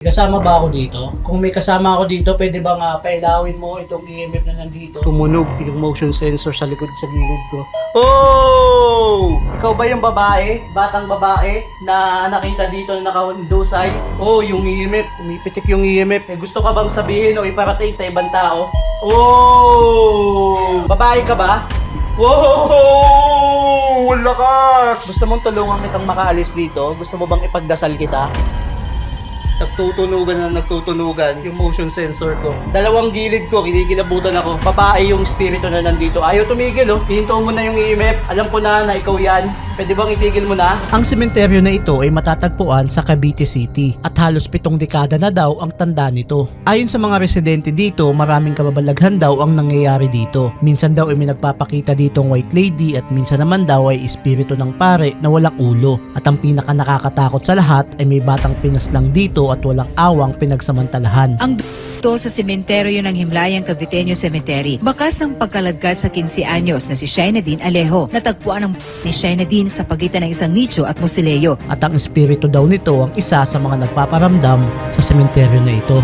Kasama ba ako dito? Kung may kasama ako dito, pwede ba nga pailawin mo itong EMF na nandito? Tumunog yung motion sensor sa likod sa gilid ko. Oh! Ikaw ba yung babae? Batang babae na nakita dito na nakahundusay? Oh, yung EMF. Umipitik yung EMF. Gusto ka bang sabihin o iparating sa ibang tao? Oh! Babae ka ba? Wow! Ang lakas! Gusto mong tulungan kitang makaalis dito? Gusto mo bang ipagdasal kita? Nagtutunugan yung motion sensor ko. Dalawang gilid ko, kinikilabutan ako. Babae yung spirito na nandito. Ayaw tumigil, oh. Hinto mo na yung EMF. Alam ko na ikaw yan. Pwede bang itigil mo na? Ang sementeryo na ito ay matatagpuan sa Cavite City at halos 7 dekada na daw ang tanda nito. Ayon sa mga residente dito, maraming kababalaghan daw ang nangyayari dito. Minsan daw ay may nagpapakita ditong white lady at minsan naman daw ay espiritu ng pare na walang ulo. At ang pinaka nakakatakot sa lahat ay may batang pinaslang dito at walang awang pinagsamantalahan. Ang ito sa sementeryo ng Himlayang Caviteño Cemetery. Bakas ng pagkalagkat sa 15 anyos na si Shainadine Alejo. Natagpuan ng ni Shainadine sa pagitan ng isang nicho at musileo. At ang espiritu daw nito ang isa sa mga nagpaparamdam sa sementeryo na ito.